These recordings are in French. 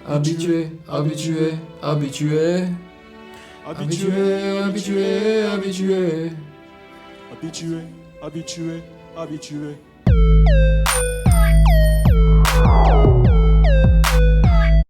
Habitué, habitué, habitué. Habitué, habitué, habitué. Habitué, habitué, habitué.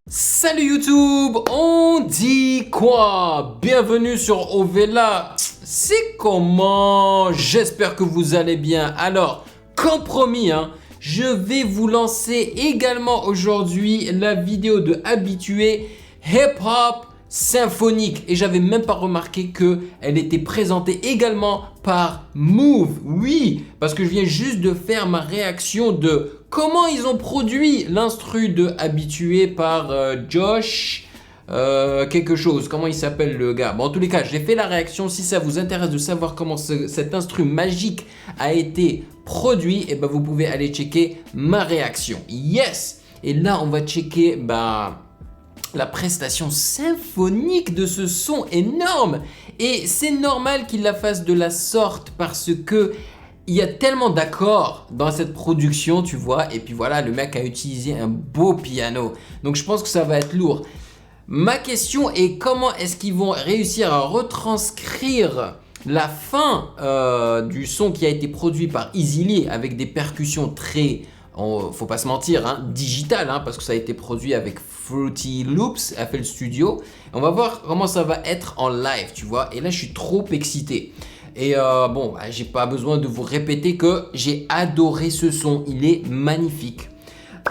Salut YouTube, on dit quoi? Bienvenue sur Ovela. C'est comment? J'espère que vous allez bien. Alors, comme promis, je vais vous lancer également aujourd'hui la vidéo de Habitué Hip Hop Symphonique. Et j'avais même pas remarqué qu'elle était présentée également par Move. Oui, parce que je viens juste de faire ma réaction de comment ils ont produit l'instru de Habitué par Josh quelque chose. Comment il s'appelle le gars? Bon, en tous les cas, j'ai fait la réaction. Si ça vous intéresse de savoir comment cet instru magique a été produit, et ben vous pouvez aller checker ma réaction. Yes! Et là, on va checker la prestation symphonique de ce son énorme. Et c'est normal qu'il la fasse de la sorte parce que il y a tellement d'accords dans cette production, tu vois. Et puis voilà, le mec a utilisé un beau piano. Donc je pense que ça va être lourd. Ma question est comment est-ce qu'ils vont réussir à retranscrire la fin du son qui a été produit par Eazy-Ly avec des percussions très, faut pas se mentir, digital, parce que ça a été produit avec Fruity Loops, FL Studio. On va voir comment ça va être en live, tu vois. Et là, je suis trop excité. Et j'ai pas besoin de vous répéter que j'ai adoré ce son. Il est magnifique.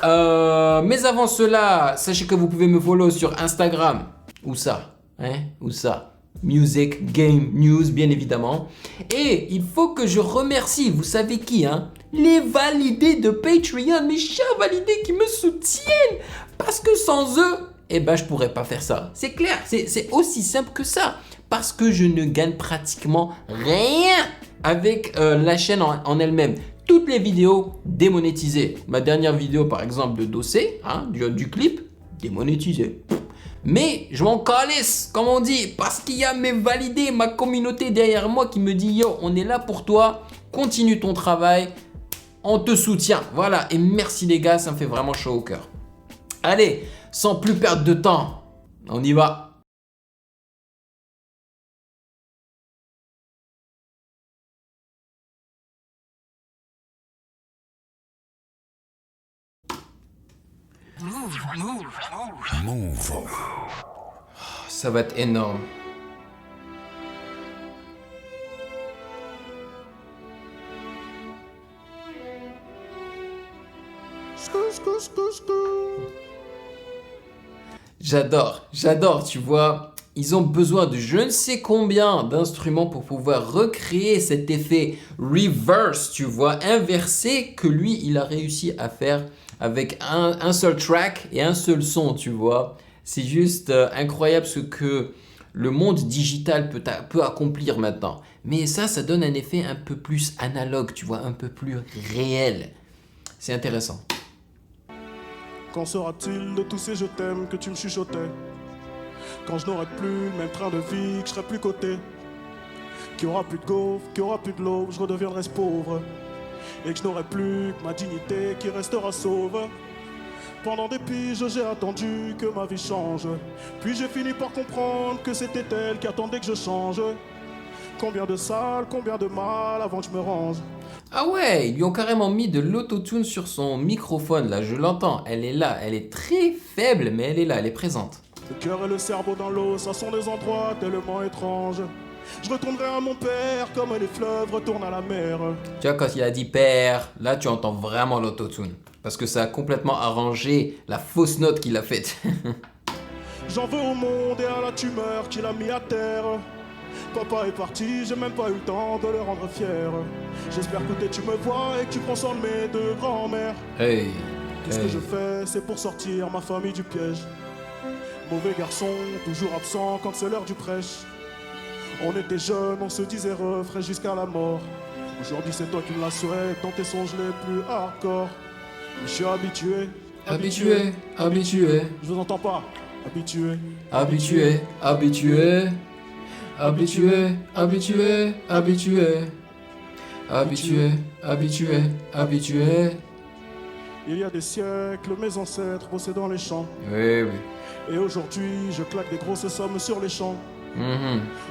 Mais avant cela, sachez que vous pouvez me follow sur Instagram. Où ça? Où ça? Music, Game, News, bien évidemment. Et il faut que je remercie, vous savez qui, les validés de Patreon, mes chers validés qui me soutiennent. Parce que sans eux, je pourrais pas faire ça. C'est clair, c'est aussi simple que ça. Parce que je ne gagne pratiquement rien avec la chaîne en elle-même. Toutes les vidéos démonétisées. Ma dernière vidéo, par exemple, de Dossé, du clip, démonétisé. Mais je m'en calisse, comme on dit, parce qu'il y a mes validés, ma communauté derrière moi qui me dit yo, on est là pour toi, continue ton travail, on te soutient. Voilà, et merci les gars, ça me fait vraiment chaud au cœur. Allez, sans plus perdre de temps, on y va. Move. Ça va être énorme. J'adore, tu vois. Ils ont besoin de je ne sais combien d'instruments pour pouvoir recréer cet effet reverse, tu vois, inversé que lui, il a réussi à faire avec un seul track et un seul son, tu vois. C'est juste incroyable ce que le monde digital peut accomplir maintenant. Mais ça donne un effet un peu plus analogue, tu vois, un peu plus réel. C'est intéressant. Qu'en sera-t-il de tous ces je t'aime que tu me chuchotais? Quand je n'aurai plus le même train de vie, que je serai plus coté, qu'il n'y aura plus de gaufres, qu'il n'y aura plus de l'eau, je redeviendrai pauvre. Et que je n'aurai plus que ma dignité qui restera sauve. Pendant des piges, j'ai attendu que ma vie change. Puis j'ai fini par comprendre que c'était elle qui attendait que je change. Combien de salles, combien de mal avant que je me range. Ah ouais, ils lui ont carrément mis de l'autotune sur son microphone, là, je l'entends. Elle est là, elle est très faible, mais elle est là, elle est présente. Le cœur et le cerveau dans l'eau, ça sont des endroits tellement étranges. Je retournerai à mon père comme les fleuves retournent à la mer. Tu vois, quand il a dit père, là tu entends vraiment l'autotune. Parce que ça a complètement arrangé la fausse note qu'il a faite. J'en veux au monde et à la tumeur qu'il a mis à terre. Papa est parti, j'ai même pas eu le temps de le rendre fier. J'espère que tu me vois et que tu prends soin de mes deux grands-mères. Hey, Tout ce que je fais, c'est pour sortir ma famille du piège. Mauvais garçon, toujours absent quand c'est l'heure du prêche. On était jeunes, on se disait refrain jusqu'à la mort. Aujourd'hui c'est toi qui me la souhaites dans tes songes les plus hardcore. Je suis habitué. Je vous entends pas. Habitué. Habitué. Il y a des siècles, mes ancêtres bossaient dans les champs. Oui. Et aujourd'hui, je claque des grosses sommes sur les champs.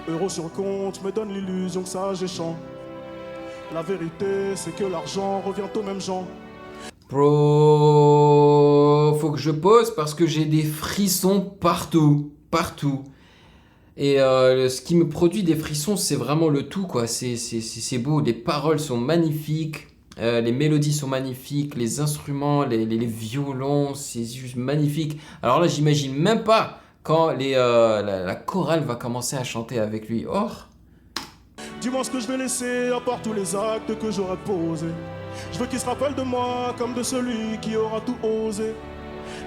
Euros sur le compte me donne l'illusion que ça j'échange. La vérité, c'est que l'argent revient aux mêmes gens. Bro, faut que je pose parce que j'ai des frissons partout, partout. Et ce qui me produit des frissons, c'est vraiment le tout, quoi. C'est beau, les paroles sont magnifiques, les mélodies sont magnifiques, les instruments, les violons, c'est juste magnifique. Alors là, j'imagine même pas quand la chorale va commencer à chanter avec lui. Oh! Dis-moi ce que je vais laisser à part tous les actes que j'aurais posés. Je veux qu'il se rappelle de moi comme de celui qui aura tout osé.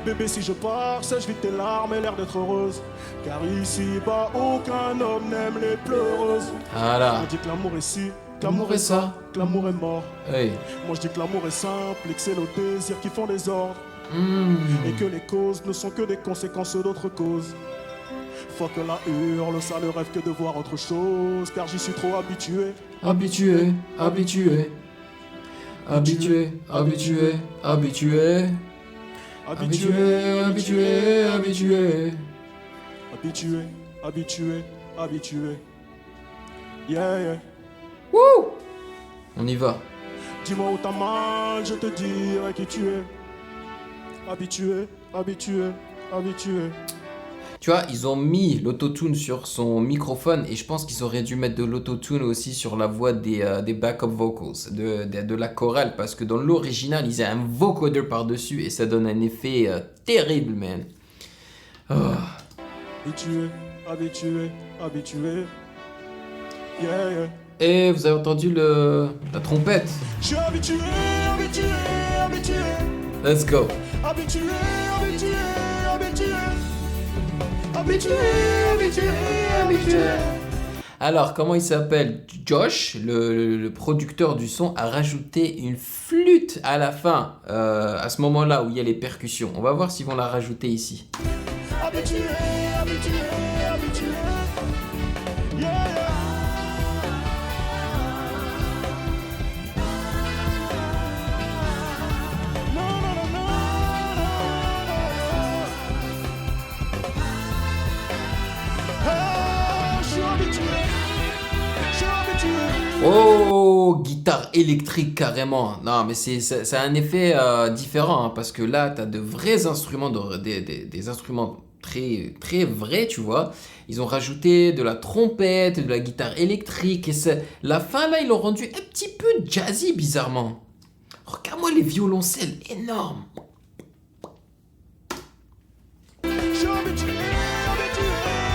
Bébé, si je pars, sèche vite tes larmes et l'air d'être heureuse. Car ici-bas, aucun homme n'aime les pleureuses. Voilà. On dit que l'amour est ci, que L'amour est ça. que l'amour est mort. Hey. Moi je dis que l'amour est simple et que c'est nos désirs qui font des ordres. Et que les causes ne sont que des conséquences d'autres causes. Faut que la hurle, ça ne rêve que de voir autre chose. Car j'y suis trop habitué. Habitué, habitué. Habitué, habitué, habitué. Habitué, habitué, habitué. Habitué, habitué, habitué. Yeah, yeah. Wouh! On y va. Dis-moi où t'as mal, je te dirai qui tu es. Habitué, habitué, habitué. Tu vois, ils ont mis l'autotune sur son microphone et je pense qu'ils auraient dû mettre de l'autotune aussi sur la voix des backup vocals, de la chorale, parce que dans l'original, ils ont un vocoder par-dessus et ça donne un effet terrible, man. Oh. Habitué, habitué, habitué. Yeah, yeah. Et vous avez entendu la trompette? Je suis habitué, habitué, habitué. Let's go. Habitué, habitué, habitué. Habitué, habitué, habitué. Alors, comment il s'appelle? Josh, le producteur du son, a rajouté une flûte à la fin, à ce moment-là où il y a les percussions. On va voir s'ils vont la rajouter ici. Habitué, habitué, habitué. Yeah, yeah. Non, non, non, non, non, non. Ah, je suis habitué. Je suis habitué. Oh, guitare électrique carrément. Non, mais ça a un effet différent hein, parce que là, tu as de vrais instruments, des instruments très, très vrais, tu vois. Ils ont rajouté de la trompette, de la guitare électrique et la fin là, ils l'ont rendu un petit peu jazzy bizarrement. Regarde-moi les violoncelles énormes. Je suis habitué, habitué,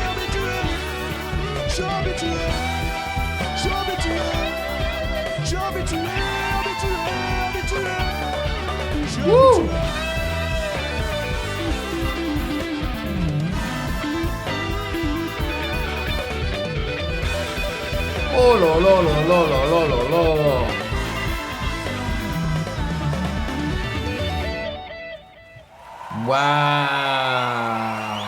habitué. Je suis habitué. Je suis habitué. Je suis habitué, habitué, habitué. Je suis habitué. Oh là là là là là là là là. Waouh.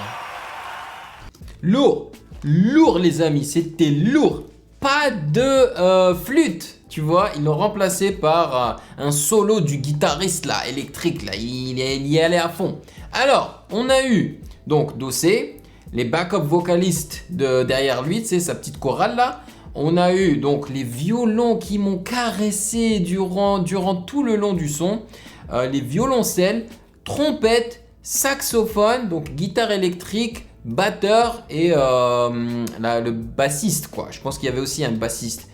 Lourd, lourd les amis, c'était lourd. Pas de flûte, tu vois, ils l'ont remplacé par un solo du guitariste là, électrique là, il y allait à fond. Alors, on a eu donc Dossé, les backup vocalistes derrière lui, tu sais, sa petite chorale là. On a eu donc les violons qui m'ont caressé durant tout le long du son, les violoncelles, trompettes, saxophone, donc guitare électrique, batteur et le bassiste quoi. Je pense qu'il y avait aussi un bassiste.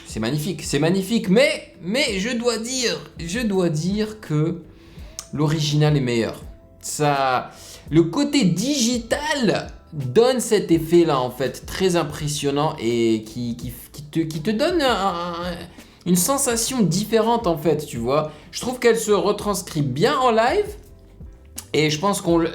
C'est magnifique, mais je dois dire que l'original est meilleur. Ça, le côté digital donne cet effet là en fait très impressionnant et qui te donne une sensation différente en fait, tu vois. Je trouve qu'elle se retranscrit bien en live et je pense que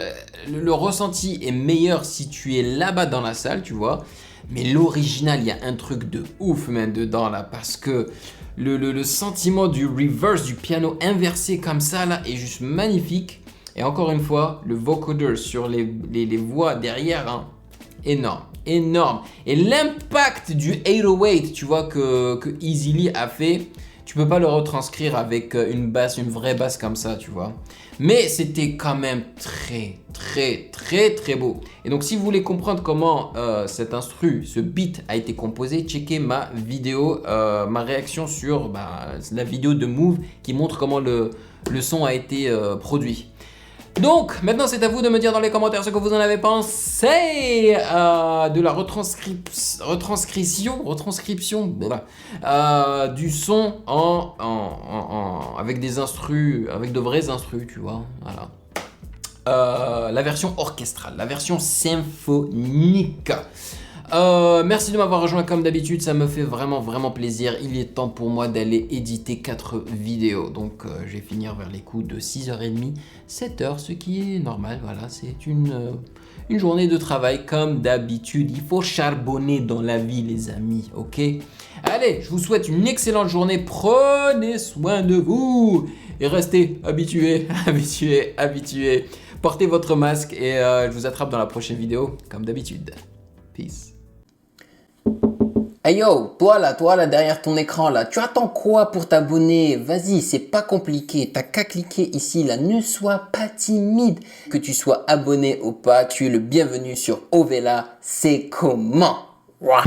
le ressenti est meilleur si tu es là-bas dans la salle, tu vois. Mais l'original, il y a un truc de ouf même dedans là parce que le sentiment du reverse, du piano inversé comme ça là est juste magnifique. Et encore une fois, le vocoder sur les voix derrière, hein, énorme. Et l'impact du 808, tu vois, que Easy Lee a fait, tu peux pas le retranscrire avec une vraie basse comme ça, tu vois. Mais c'était quand même très beau. Et donc si vous voulez comprendre comment cet instru, ce beat a été composé, checkez ma vidéo, ma réaction sur la vidéo de Move qui montre comment le son a été produit. Donc, maintenant c'est à vous de me dire dans les commentaires ce que vous en avez pensé de la retranscription du son avec des instrus, avec de vrais instrus, tu vois, voilà. La version orchestrale, la version symphonique. Merci de m'avoir rejoint comme d'habitude, ça me fait vraiment plaisir. Il est temps pour moi d'aller éditer 4 vidéos. Donc je vais finir vers les coups de 6h30, 7h, ce qui est normal. Voilà, c'est une journée de travail comme d'habitude. Il faut charbonner dans la vie, les amis, ok? Allez, je vous souhaite une excellente journée. Prenez soin de vous et restez habitués. Portez votre masque et je vous attrape dans la prochaine vidéo comme d'habitude. Peace. Hey yo, toi là derrière ton écran là, tu attends quoi pour t'abonner? Vas-y, c'est pas compliqué, t'as qu'à cliquer ici là, ne sois pas timide. Que tu sois abonné ou pas, tu es le bienvenu sur Ovela, c'est comment? Ouah.